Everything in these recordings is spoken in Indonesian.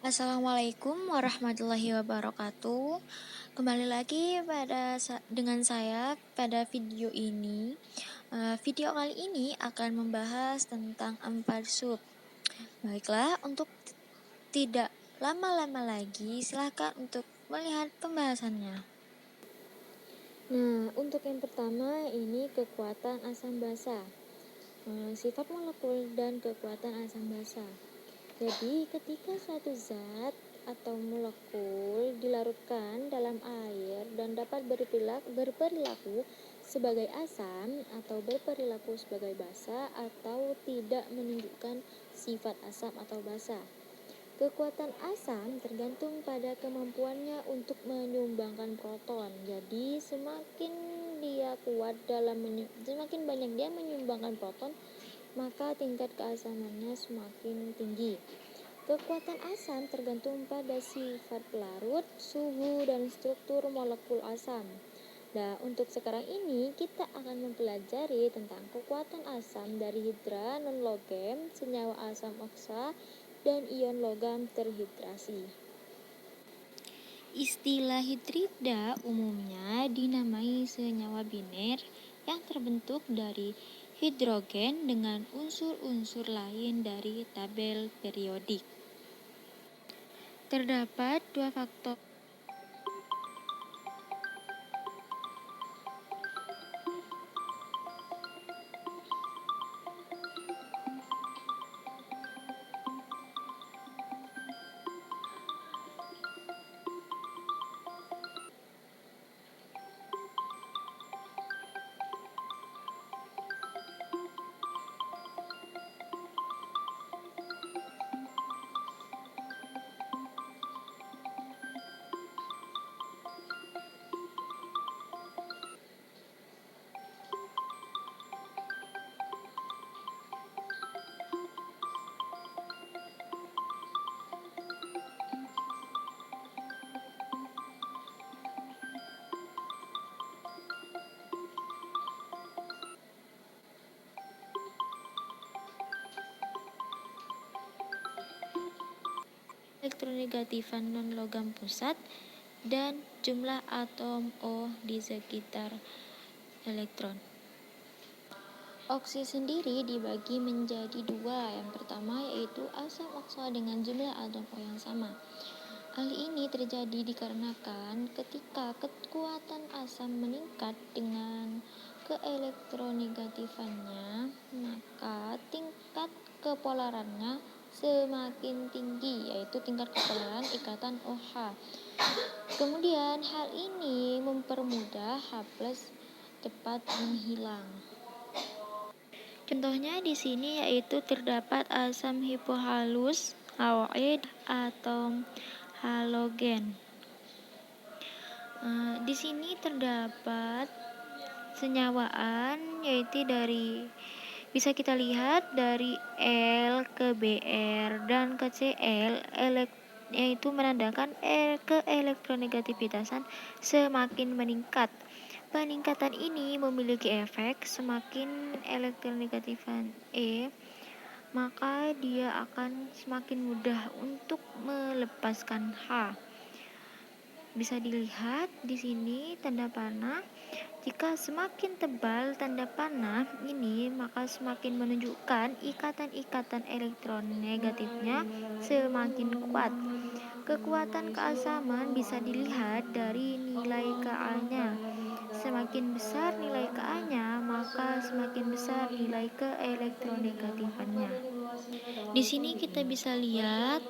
Assalamualaikum warahmatullahi wabarakatuh. Kembali lagi dengan saya pada video ini. Video kali ini akan membahas tentang 4 sub. Baiklah, untuk tidak lama-lama lagi, silakan untuk melihat pembahasannya. Nah, untuk yang pertama ini kekuatan asam basa. Sifat molekul dan kekuatan asam basa. Jadi, ketika suatu zat atau molekul dilarutkan dalam air dan dapat berperilaku sebagai asam atau berperilaku sebagai basa atau tidak menunjukkan sifat asam atau basa. Kekuatan asam tergantung pada kemampuannya untuk menyumbangkan proton. Jadi, semakin banyak dia menyumbangkan proton, maka tingkat keasamannya semakin tinggi. Kekuatan asam tergantung pada sifat pelarut, suhu, dan struktur molekul asam. Nah, untuk sekarang ini kita akan mempelajari tentang kekuatan asam dari hidra non-logam, senyawa asam oksa, dan ion logam terhidrasi. Istilah hidrida umumnya dinamai senyawa biner yang terbentuk dari hidrogen dengan unsur-unsur lain dari tabel periodik. Terdapat dua faktor elektronegatifan non-logam pusat dan jumlah atom O di sekitar elektron. Oksi sendiri dibagi menjadi dua. Yang pertama yaitu asam oksa dengan jumlah atom O yang sama. Hal ini terjadi dikarenakan ketika kekuatan asam meningkat dengan keelektronegatifannya, maka tingkat kepolarannya semakin tinggi, yaitu tingkat kepolaran ikatan OH. Kemudian hal ini mempermudah H+ cepat menghilang. Contohnya di sini yaitu terdapat asam hipohalus, HOE, atom halogen. Di sini terdapat senyawaan yaitu bisa kita lihat dari L ke Br dan ke Cl, yaitu menandakan keelektronegativitasan semakin meningkat. Peningkatan ini memiliki efek semakin elektronegatifan E, maka dia akan semakin mudah untuk melepaskan H. Bisa dilihat di sini tanda panah. Jika semakin tebal tanda panah ini, maka semakin menunjukkan ikatan-ikatan elektron negatifnya semakin kuat. Kekuatan keasaman bisa dilihat dari nilai Ka-nya. Semakin besar nilai Ka-nya, maka semakin besar nilai keelektronegatifannya. Di sini kita bisa lihat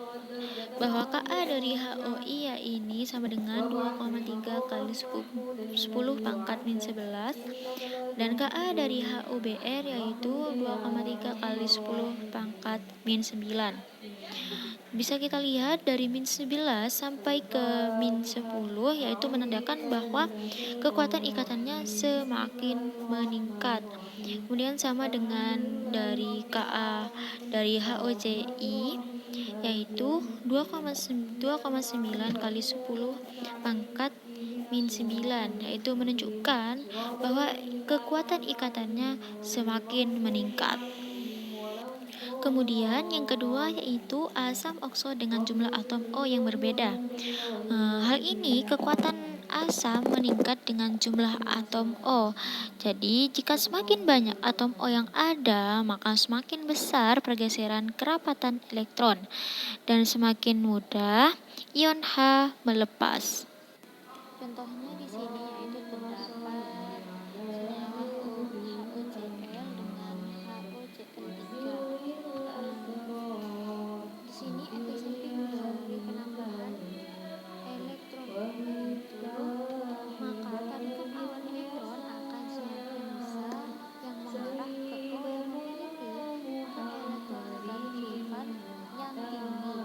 bahwa Ka dari HOI ini sama dengan 2,3 kali 10 pangkat min 11, dan Ka dari HOBr yaitu 2,3 kali 10 pangkat min 9. Bisa kita lihat dari min 11 sampai ke min 10, yaitu menandakan bahwa kekuatan ikatannya semakin meningkat. Kemudian sama dengan dari Ka dari HOCI yaitu 2,9 kali 10 pangkat min 9, yaitu menunjukkan bahwa kekuatan ikatannya semakin meningkat. Kemudian yang kedua yaitu asam okso dengan jumlah atom O yang berbeda. Hal ini kekuatan asam meningkat dengan jumlah atom O. Jadi jika semakin banyak atom O yang ada, maka semakin besar pergeseran kerapatan elektron dan semakin mudah ion H melepas. Contohnya di sini yaitu terdapat senyawa HOCl dengan HOCl3. Di sini efek samping dari penambahan elektron yaitu maka tarikan awan elektron akan semakin besar yang mengarah ke O yang memiliki keelektronegatifan yang tinggi.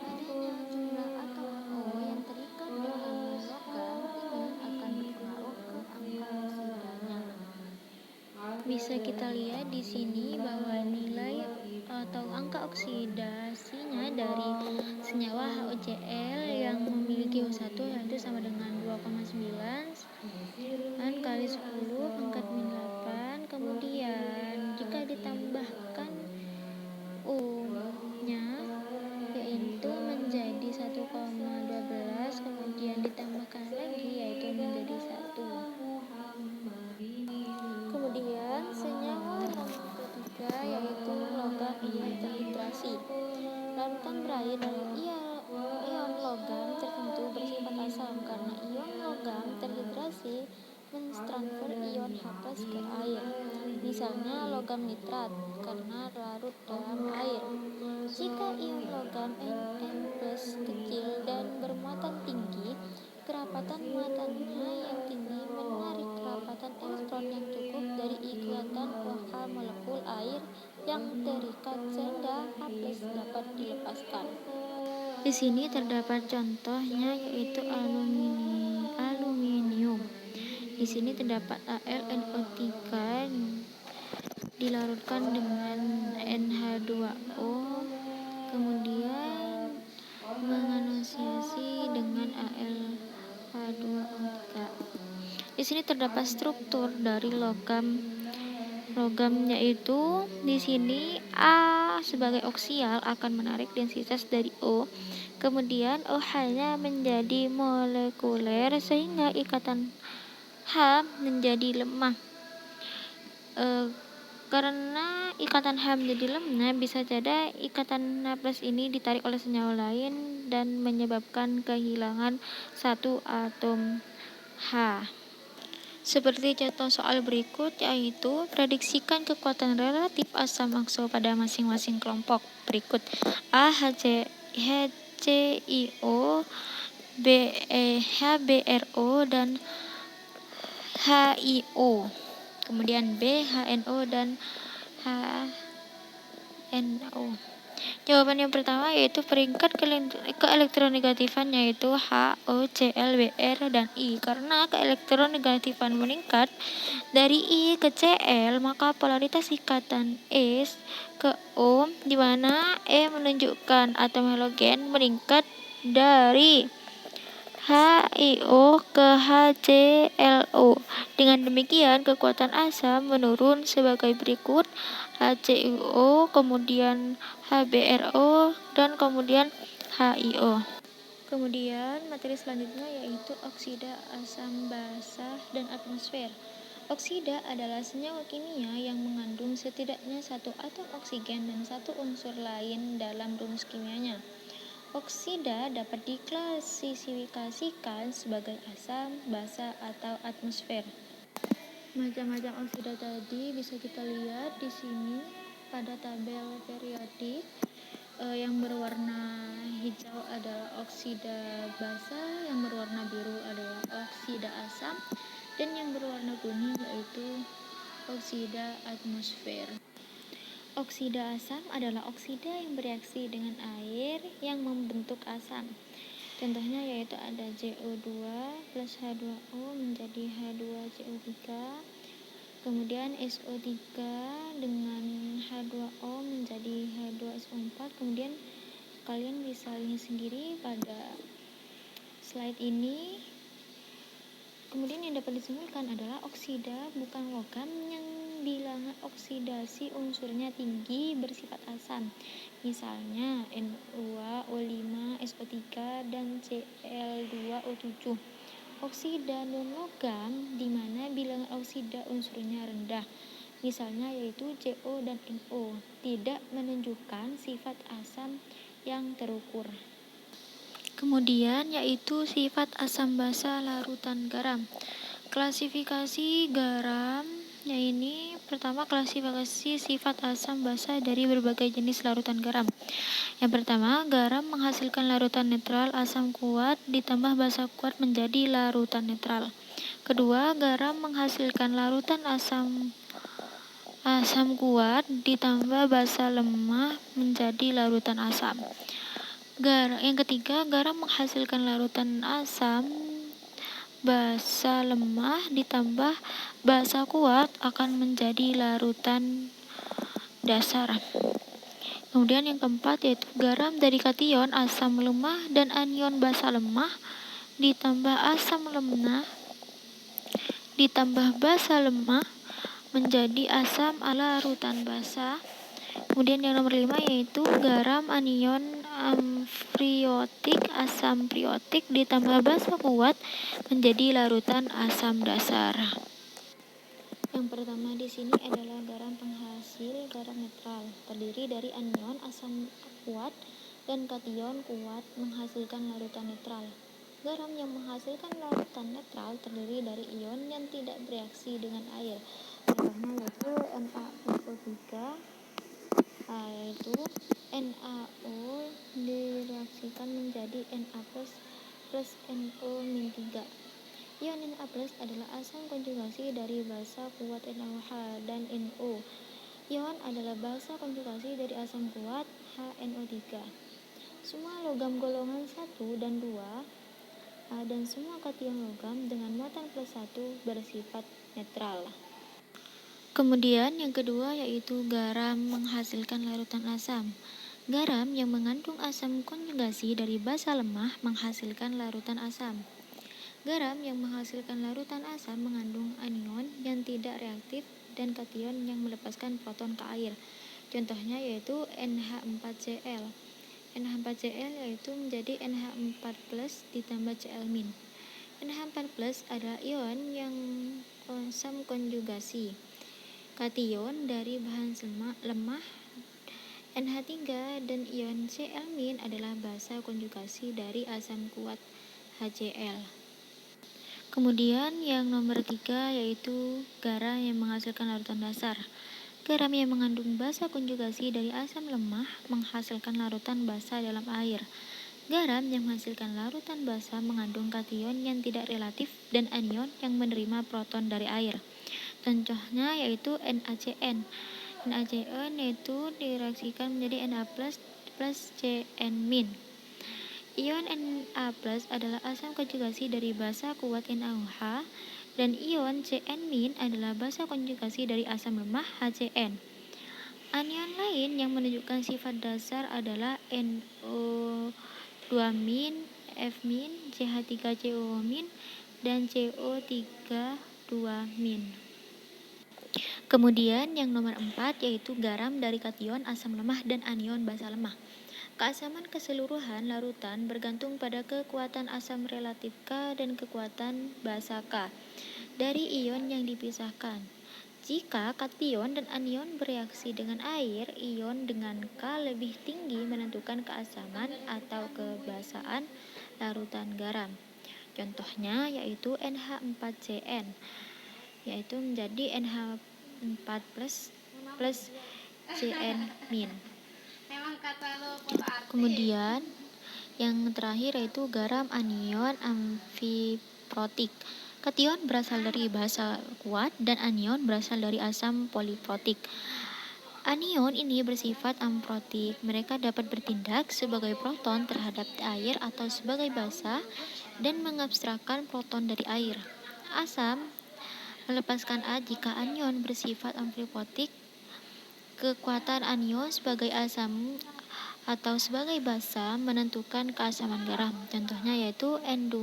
Adanya jumlah atom O yang terikat dengan logam ini akan berpengaruh ke angka oksidanya. Bisa kita lihat di sini bahwa nilai atau angka oksidasinya dari senyawa HOCl yang memiliki O1 yaitu sama dengan 2,9 kali 10 pangkat min 8. Kemudian jika ditambahkan O-nya yaitu menjadi 1,12, kemudian ditambahkan lagi yaitu menjadi 1. Kemudian senyawa yang ketiga yaitu logam ion terhidrasi. Larutan berair dari ion logam tertentu bersifat asam karena ion logam terhidrasi mentransfer ion H+ ke air. Misalnya logam nitrat karena larut dalam air. Jika ion logam Nn+ kecil dan bermuatan tinggi, kerapatan muatannya yang tinggi menarik kerapatan elektron yang cukup dari ikatan OH molekul air yang terikat sehingga H+ dapat dilepaskan. Di sini terdapat contohnya yaitu aluminium. Di sini terdapat AlNO3 dilarutkan dengan NH2O, kemudian menganonsasi dengan AlH2O3. Di sini terdapat struktur dari logam yaitu di sini A sebagai oksial akan menarik densitas dari O. Kemudian OH-nya menjadi molekuler sehingga ikatan H menjadi lemah. Karena ikatan H menjadi lemah, bisa jadi ikatan H+ ini ditarik oleh senyawa lain dan menyebabkan kehilangan satu atom H. Seperti contoh soal berikut yaitu prediksikan kekuatan relatif asam okso pada masing-masing kelompok berikut: A HCIO, B HBRO dan HIO. Kemudian B HNO dan HNO. Jawaban yang pertama yaitu peringkat keelektronegatifan yaitu HOCl, Br, dan I. Karena keelektronegatifan meningkat dari I ke Cl, maka polaritas ikatan E ke O, di mana E menunjukkan atom halogen, meningkat dari HIO ke HClO. Dengan demikian, kekuatan asam menurun sebagai berikut: HClO, kemudian HBrO, dan kemudian HIO. Kemudian materi selanjutnya yaitu oksida asam basah dan atmosfer. Oksida adalah senyawa kimia yang mengandung setidaknya satu atom oksigen dan satu unsur lain dalam rumus kimianya. Oksida dapat diklasifikasikan sebagai asam, basa, atau atmosfer. Macam-macam oksida tadi bisa kita lihat di sini pada tabel periodik. Yang berwarna hijau adalah oksida basa, yang berwarna biru adalah oksida asam, dan yang berwarna kuning yaitu oksida atmosfer. Oksida asam adalah oksida yang bereaksi dengan air yang membentuk asam. Contohnya yaitu ada CO2 plus H2O menjadi H2CO3, kemudian SO3 dengan H2O menjadi H2SO4. Kemudian kalian bisa lihat sendiri pada slide ini. Kemudian yang dapat disimpulkan adalah oksida bukan logam yang bilangan oksidasi unsurnya tinggi bersifat asam, misalnya N2O5SO3 dan Cl2O7. Oksida non-logam di mana bilangan oksida unsurnya rendah, misalnya yaitu CO dan NO, tidak menunjukkan sifat asam yang terukur. Kemudian yaitu sifat asam basa larutan garam. Klasifikasi garam, ini pertama klasifikasi sifat asam basa dari berbagai jenis larutan garam. Yang pertama, garam menghasilkan larutan netral asam kuat ditambah basa kuat menjadi larutan netral. Kedua, garam menghasilkan larutan asam kuat ditambah basa lemah menjadi larutan asam. Yang ketiga, garam menghasilkan larutan asam basa lemah ditambah basa kuat akan menjadi larutan dasar. Kemudian yang keempat yaitu garam dari kation asam lemah dan anion basa lemah ditambah asam lemah ditambah basa lemah menjadi asam larutan basa. Kemudian yang nomor 5 yaitu garam anion amfiotik asam priotik ditambah basa kuat menjadi larutan asam dasar. Yang pertama di sini adalah garam penghasil garam netral, terdiri dari anion asam kuat dan kation kuat menghasilkan larutan netral. Garam yang menghasilkan larutan netral terdiri dari ion yang tidak bereaksi dengan air. Contohnya yaitu NaSO3, yaitu NaO direaksikan menjadi Na plus NO-3. Ion Na+ adalah asam konjugasi dari basa kuat NaOH dan NO. Ion adalah basa konjugasi dari asam kuat HNO3. Semua logam golongan 1 dan 2 dan semua kation logam dengan muatan +1 bersifat netral. Kemudian yang kedua yaitu garam menghasilkan larutan asam. Garam yang mengandung asam konjugasi dari basa lemah menghasilkan larutan asam. Garam yang menghasilkan larutan asam mengandung anion yang tidak reaktif dan kation yang melepaskan proton ke air. Contohnya yaitu NH4Cl. NH4Cl yaitu menjadi NH4+ ditambah Cl-. NH4+ adalah ion yang asam konjugasi kation dari bahan lemah NH3 dan ion Cl- adalah basa konjugasi dari asam kuat HCl. Kemudian yang nomor 3 yaitu garam yang menghasilkan larutan dasar. Garam yang mengandung basa konjugasi dari asam lemah menghasilkan larutan basa dalam air. Garam yang menghasilkan larutan basa mengandung kation yang tidak relatif dan anion yang menerima proton dari air. Contohnya yaitu NaCN. NaCN yaitu direaksikan menjadi Na+ plus Cn-. Ion Na+ adalah asam konjugasi dari basa kuat NaOH dan ion Cn- adalah basa konjugasi dari asam lemah HCN. Anion lain yang menunjukkan sifat dasar adalah NO2-, F-, CH3COO-, dan CO3-2-. Kemudian yang nomor 4 yaitu garam dari kation asam lemah dan anion basa lemah. Keasaman keseluruhan larutan bergantung pada kekuatan asam relatif K dan kekuatan basa K dari ion yang dipisahkan. Jika kation dan anion bereaksi dengan air, ion dengan K lebih tinggi menentukan keasaman atau kebasaan larutan garam. Contohnya yaitu NH4Cn, yaitu menjadi NH4+ plus Cn-. Kemudian yang terakhir yaitu garam anion amfiprotik. Kation berasal dari basa kuat dan anion berasal dari asam poliprotik. Anion ini bersifat amprotik. Mereka dapat bertindak sebagai proton terhadap air atau sebagai basa dan mengabstrakkan proton dari air. Asam melepaskan A jika anion bersifat amfiprotik. Kekuatan anion sebagai asam atau sebagai basa menentukan keasaman garam. Contohnya yaitu N2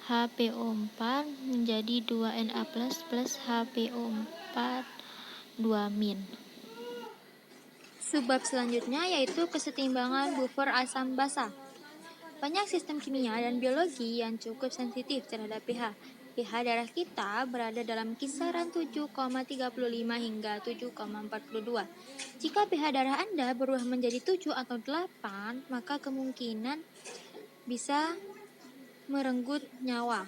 HPO4 menjadi 2Na plus HPO4 2-. Subbab selanjutnya yaitu kesetimbangan buffer asam basa. Banyak sistem kimia dan biologi yang cukup sensitif terhadap pH. pH darah kita berada dalam kisaran 7,35 hingga 7,42. Jika pH darah Anda berubah menjadi 7 atau 8, maka kemungkinan bisa merenggut nyawa.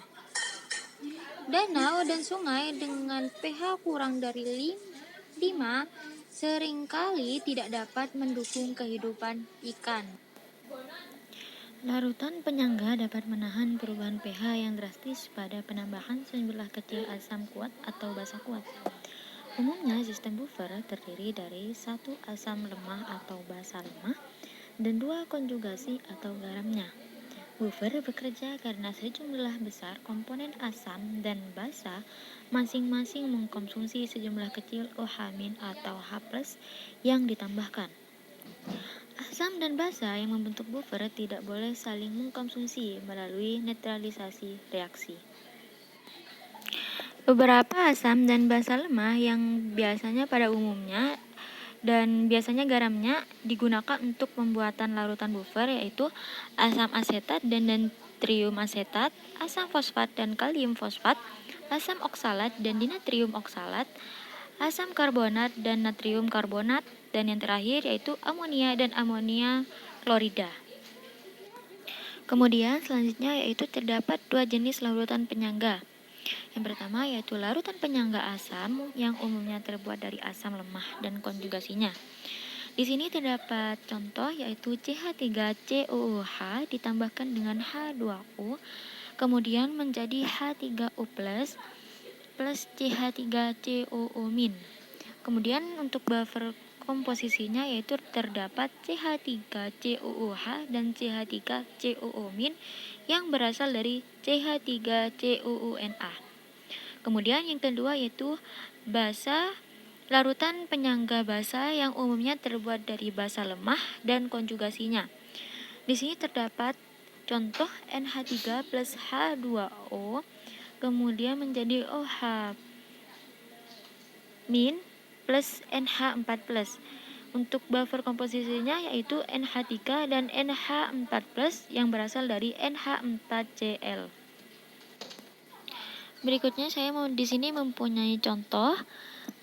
Danau dan sungai dengan pH kurang dari 5 seringkali tidak dapat mendukung kehidupan ikan. Larutan penyangga dapat menahan perubahan pH yang drastis pada penambahan sejumlah kecil asam kuat atau basa kuat. Umumnya sistem buffer terdiri dari satu asam lemah atau basa lemah dan 2 konjugasi atau garamnya. Buffer bekerja karena sejumlah besar komponen asam dan basa masing-masing mengkonsumsi sejumlah kecil OH- atau H+ yang ditambahkan. Asam dan basa yang membentuk buffer tidak boleh saling mengkonsumsi melalui netralisasi reaksi. Beberapa asam dan basa lemah yang biasanya pada umumnya dan biasanya garamnya digunakan untuk pembuatan larutan buffer, yaitu asam asetat dan natrium asetat, asam fosfat dan kalium fosfat, asam oksalat dan dinatrium oksalat, asam karbonat dan natrium karbonat, dan yang terakhir yaitu amonia dan amonia klorida. Kemudian selanjutnya yaitu terdapat 2 jenis larutan penyangga. Yang pertama yaitu larutan penyangga asam yang umumnya terbuat dari asam lemah dan konjugasinya. Di sini terdapat contoh yaitu CH3COOH ditambahkan dengan H2O kemudian menjadi H3O+ plus CH3COO-. Kemudian untuk buffer komposisinya yaitu terdapat CH3COOH dan CH3COO- yang berasal dari CH3COONA. Kemudian yang kedua yaitu basa, larutan penyangga basa yang umumnya terbuat dari basa lemah dan konjugasinya. Di sini terdapat contoh NH3 plus H2O kemudian menjadi OH- plus NH4+. Untuk buffer komposisinya yaitu NH3 dan NH4+ yang berasal dari NH4Cl. Berikutnya saya di sini mempunyai contoh,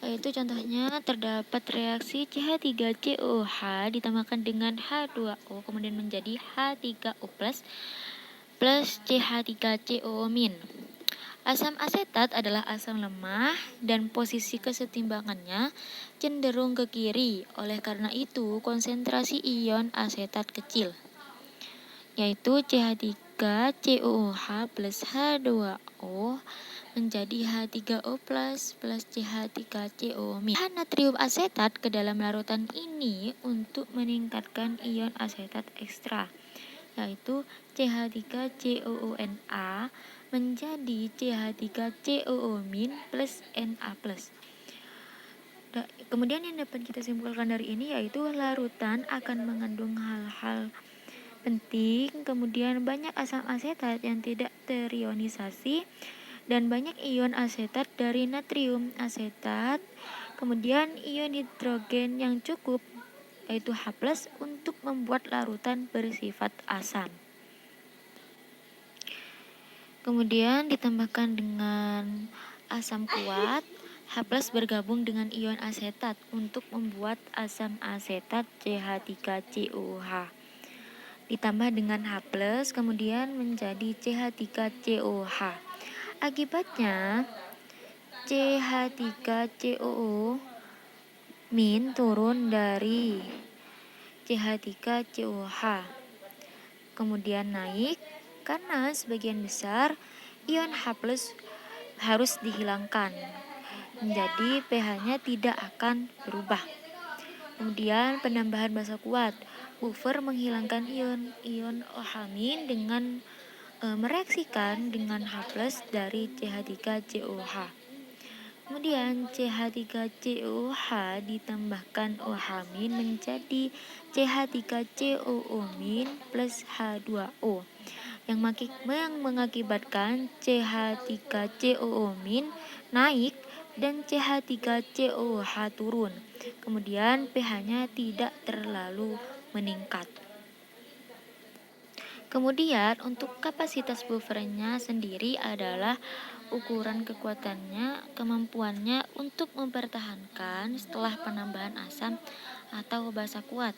yaitu contohnya terdapat reaksi CH3COOH ditambahkan dengan H2O kemudian menjadi H3O+ plus CH3COO-. Asam asetat adalah asam lemah dan posisi kesetimbangannya cenderung ke kiri. Oleh karena itu, konsentrasi ion asetat kecil, yaitu CH3COOH plus H2O menjadi H3O plus CH3COO-. Bahan natrium asetat ke dalam larutan ini untuk meningkatkan ion asetat ekstra, yaitu CH3COONA menjadi CH3COO- plus Na+. Kemudian yang dapat kita simpulkan dari ini yaitu larutan akan mengandung hal-hal penting, kemudian banyak asam asetat yang tidak terionisasi dan banyak ion asetat dari natrium asetat, kemudian ion hidrogen yang cukup yaitu H+ untuk membuat larutan bersifat asam. Kemudian ditambahkan dengan asam kuat, H+ bergabung dengan ion asetat untuk membuat asam asetat CH3COOH. Ditambah dengan H+ kemudian menjadi CH3COOH. Akibatnya CH3COO- turun dari CH3COOH kemudian naik karena sebagian besar ion H+ harus dihilangkan, menjadi pH-nya tidak akan berubah. Kemudian penambahan basa kuat, buffer menghilangkan ion OH- dengan mereaksikan dengan H+ dari CH3COOH. Kemudian CH3COOH ditambahkan OH- menjadi CH3COO- plus H2O. yang mengakibatkan CH3COO- naik dan CH3COH turun. Kemudian pH-nya tidak terlalu meningkat. Kemudian untuk kapasitas buffernya sendiri adalah ukuran kekuatannya, kemampuannya untuk mempertahankan setelah penambahan asam atau basa kuat.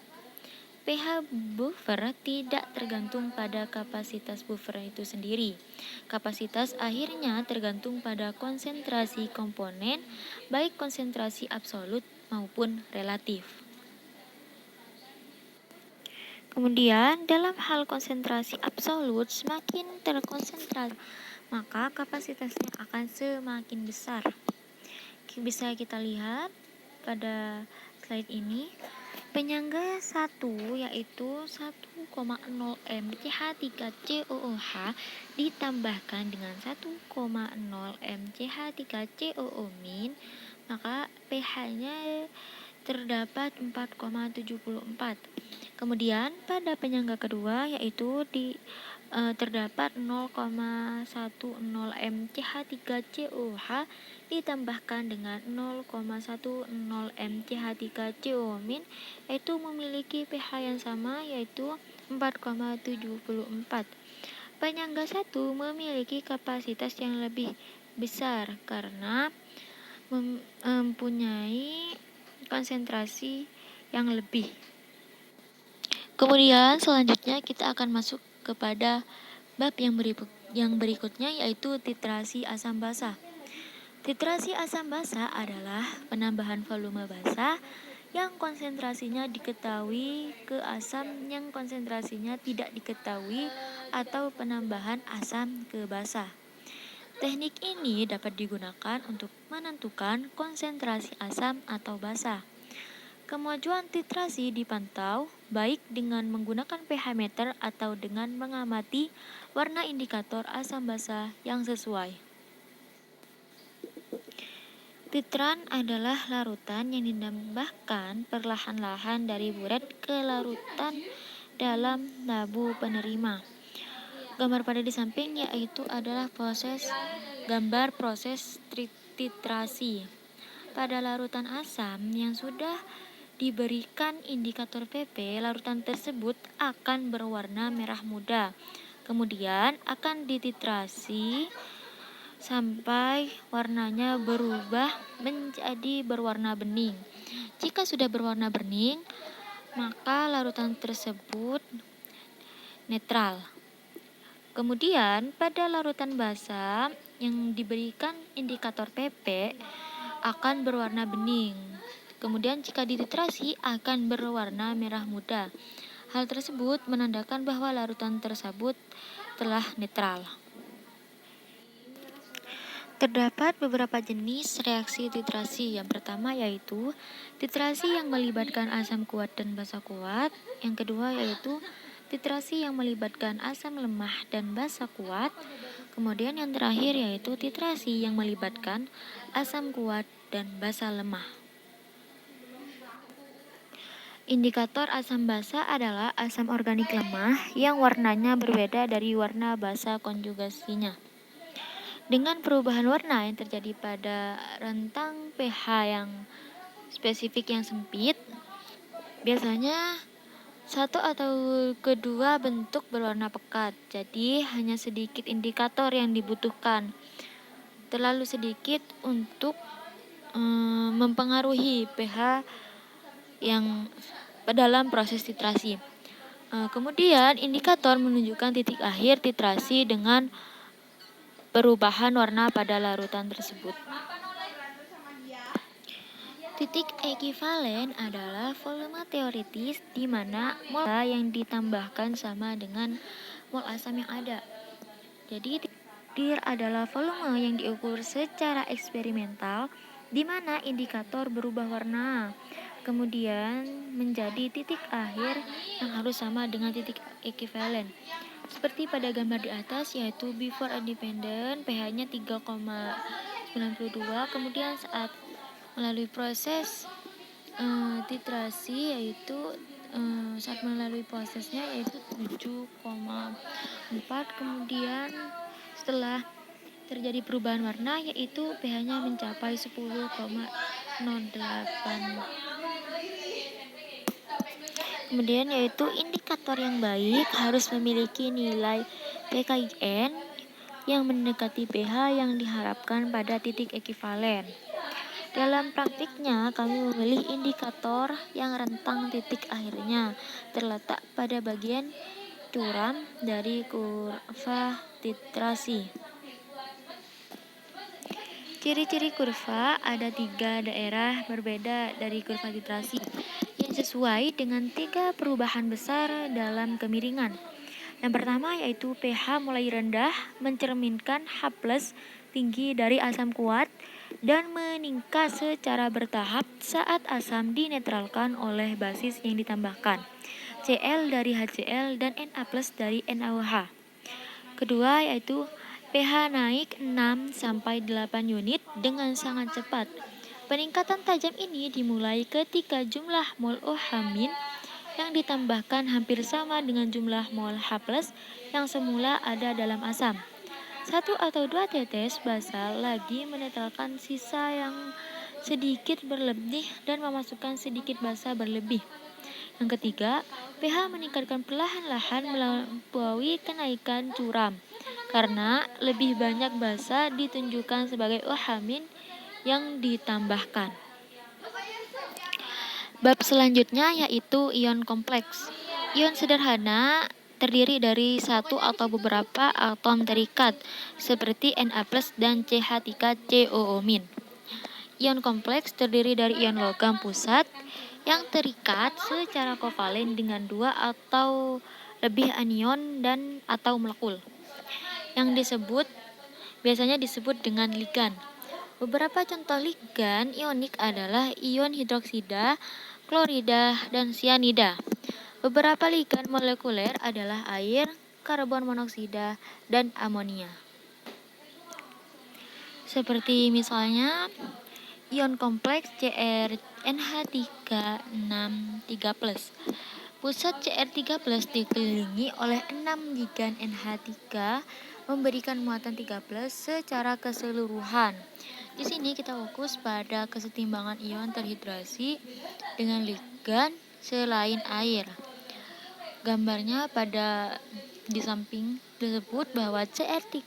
pH buffer tidak tergantung pada kapasitas buffer itu sendiri. Kapasitas akhirnya tergantung pada konsentrasi komponen, baik konsentrasi absolut maupun relatif. Kemudian, dalam hal konsentrasi absolut, semakin terkonsentrasi, maka kapasitasnya akan semakin besar. Bisa kita lihat pada slide ini, penyangga 1 yaitu 1,0 m CH3COOH ditambahkan dengan 1,0 m CH3COO-, maka pH-nya terdapat 4,74. Kemudian pada penyangga kedua yaitu terdapat 0,10 m CH3COH ditambahkan dengan 0,10 m CH3COO-, yaitu memiliki pH yang sama yaitu 4,74. Penyangga 1 memiliki kapasitas yang lebih besar karena mempunyai konsentrasi yang lebih. Kemudian selanjutnya kita akan masuk kepada bab yang berikutnya yaitu titrasi asam basa. Titrasi asam basa adalah penambahan volume basa yang konsentrasinya diketahui ke asam yang konsentrasinya tidak diketahui atau penambahan asam ke basa. Teknik ini dapat digunakan untuk menentukan konsentrasi asam atau basa. Kemajuan titrasi dipantau baik dengan menggunakan pH meter atau dengan mengamati warna indikator asam basa yang sesuai. Titran adalah larutan yang ditambahkan perlahan-lahan dari buret ke larutan dalam labu penerima. Gambar pada di samping yaitu adalah gambar proses titrasi. Pada larutan asam yang sudah diberikan indikator PP, larutan tersebut akan berwarna merah muda. Kemudian akan dititrasi sampai warnanya berubah menjadi berwarna bening. Jika sudah berwarna bening, maka larutan tersebut netral. Kemudian pada larutan basa yang diberikan indikator PP akan berwarna bening. Kemudian jika dititrasi akan berwarna merah muda. Hal tersebut menandakan bahwa larutan tersebut telah netral. Terdapat beberapa jenis reaksi titrasi. Yang pertama yaitu titrasi yang melibatkan asam kuat dan basa kuat. Yang kedua yaitu titrasi yang melibatkan asam lemah dan basa kuat. Kemudian yang terakhir yaitu titrasi yang melibatkan asam kuat dan basa lemah. Indikator asam basa adalah asam organik lemah yang warnanya berbeda dari warna basa konjugasinya. Dengan perubahan warna yang terjadi pada rentang pH yang spesifik yang sempit, biasanya satu atau kedua bentuk berwarna pekat, jadi hanya sedikit indikator yang dibutuhkan, terlalu sedikit untuk mempengaruhi pH yang dalam proses titrasi. Kemudian indikator menunjukkan titik akhir titrasi dengan perubahan warna pada larutan tersebut. Titik ekivalen adalah volume teoritis di mana mol yang ditambahkan sama dengan mol asam yang ada. Jadi dir adalah volume yang diukur secara eksperimental di mana indikator berubah warna, kemudian menjadi titik akhir yang harus sama dengan titik ekivalen. Seperti pada gambar di atas yaitu before independent pH-nya 3,92, kemudian saat melalui proses titrasi yaitu saat melalui prosesnya yaitu 7,4. Kemudian setelah terjadi perubahan warna yaitu pH-nya mencapai 10,08. Kemudian yaitu indikator yang baik harus memiliki nilai pKIN yang mendekati pH yang diharapkan pada titik ekivalen. Dalam praktiknya, kami memilih indikator yang rentang titik akhirnya terletak pada bagian curam dari kurva titrasi. Ciri-ciri kurva ada 3 daerah berbeda dari kurva titrasi yang sesuai dengan 3 perubahan besar dalam kemiringan. Yang pertama yaitu pH mulai rendah mencerminkan H+ tinggi dari asam kuat dan meningkat secara bertahap saat asam dinetralkan oleh basis yang ditambahkan, Cl dari HCl dan Na+ dari NaOH. Kedua yaitu pH naik 6-8 unit dengan sangat cepat. Peningkatan tajam ini dimulai ketika jumlah mol OH- yang ditambahkan hampir sama dengan jumlah mol H+ yang semula ada dalam asam. 1 atau 2 tetes basa lagi menetralkan sisa yang sedikit berlebih dan memasukkan sedikit basa berlebih. Yang ketiga, pH meningkatkan perlahan-lahan melampaui kenaikan curam karena lebih banyak basa ditunjukkan sebagai OH- yang ditambahkan. Bab selanjutnya yaitu ion kompleks. Ion sederhana terdiri dari satu atau beberapa atom terikat seperti Na+ dan CH3COO-. Ion kompleks terdiri dari ion logam pusat yang terikat secara kovalen dengan 2 atau lebih anion dan atau molekul yang biasanya disebut dengan ligan. Beberapa contoh ligan ionik adalah ion hidroksida, klorida, dan sianida. Beberapa ligan molekuler adalah air, karbon monoksida, dan amonia. Seperti misalnya ion kompleks CrNH3 6 3+. Pusat Cr3+ dikelilingi oleh 6 ligan NH3 memberikan muatan 3+ secara keseluruhan. Di sini kita fokus pada kesetimbangan ion terhidrasi dengan ligan selain air. Gambarnya di samping disebut bahwa Cr3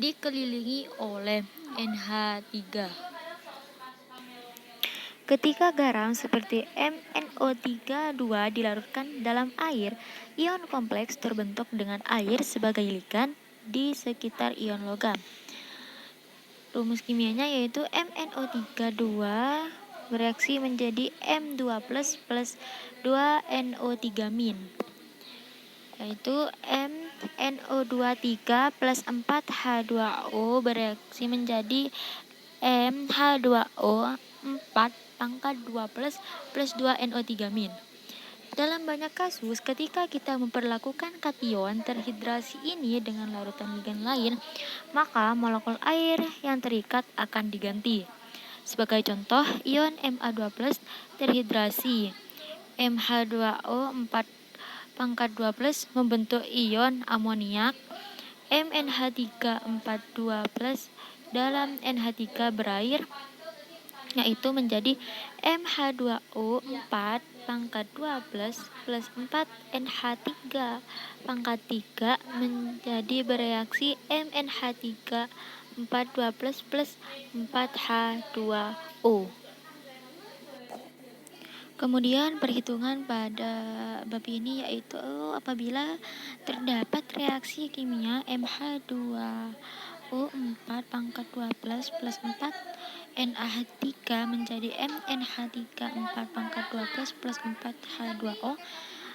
dikelilingi oleh NH3. Ketika garam seperti MnO3 dilarutkan dalam air, ion kompleks terbentuk dengan air sebagai ligan di sekitar ion logam. Rumus kimianya yaitu MnO3 bereaksi menjadi M2+ plus 2NO3-, yaitu MnO23 plus 4H2O bereaksi menjadi MH2O 4 plus 2NO3-. Dalam banyak kasus, ketika kita memperlakukan kation terhidrasi ini dengan larutan ligan lain, maka molekul air yang terikat akan diganti. Sebagai contoh, ion Ma2+ terhidrasi MH2O 4 membentuk ion amoniak. MnH3 4 dalam NH3 berair, yaitu menjadi MH2O 4 plus 4NH3 menjadi bereaksi MnH3 plus 4H2O. Kemudian perhitungan pada bab ini yaitu apabila terdapat reaksi kimia MH2O 4 plus 4NH3 menjadi MnH3 4 plus 4H2O.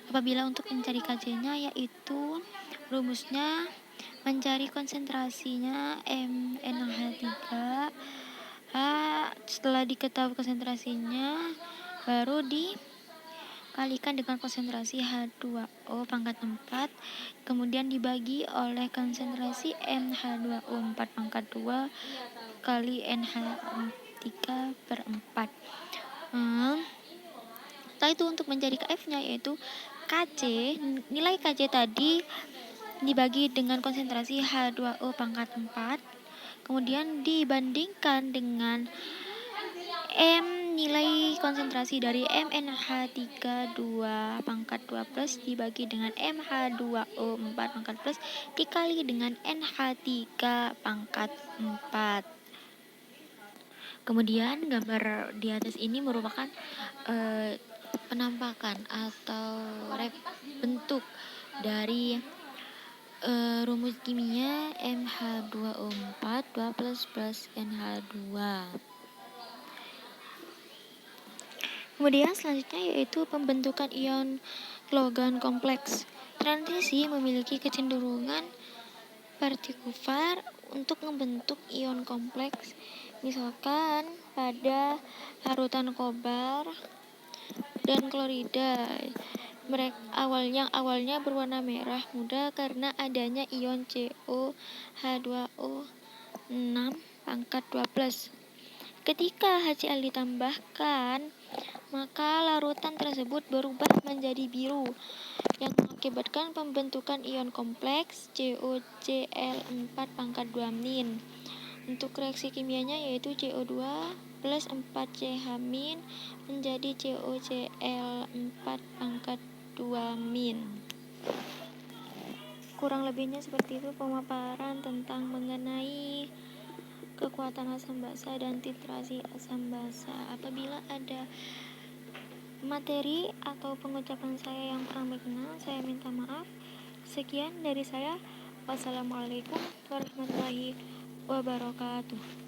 Apabila untuk mencari Kc-nya yaitu rumusnya mencari konsentrasinya MnH3. Setelah diketahui konsentrasinya baru dikalikan dengan konsentrasi H2O pangkat 4, kemudian dibagi oleh konsentrasi NH2O 4 pangkat 2 kali NH3 per 4. Setelah itu untuk mencari Kf-nya, yaitu Kc, nilai Kc tadi dibagi dengan konsentrasi H2O pangkat 4, kemudian dibandingkan dengan nilai konsentrasi dari MnH3 2 pangkat 2 plus dibagi dengan MH2O 4 pangkat plus dikali dengan NH3 pangkat 4. Kemudian gambar di atas ini merupakan penampakan atau bentuk dari rumus kimia MH2O4 2 plus NH2. Kemudian selanjutnya yaitu pembentukan ion logan kompleks. Transisi memiliki kecenderungan partikular untuk membentuk ion kompleks, misalkan pada larutan kobar dan klorida. Mereka awalnya berwarna merah muda karena adanya ion COH2O 6 pangkat 2 plus. Ketika HCl ditambahkan, maka larutan tersebut berubah menjadi biru yang mengakibatkan pembentukan ion kompleks COCl4 pangkat 2-. Untuk reaksi kimianya yaitu CO2 plus 4CH- menjadi COCl4 pangkat 2-. Kurang lebihnya seperti itu pemaparan tentang mengenai kekuatan asam basa dan titrasi asam basa. Apabila ada materi atau pengucapan saya yang kurang berkenan, saya minta maaf. Sekian dari saya. Wassalamualaikum warahmatullahi wabarakatuh.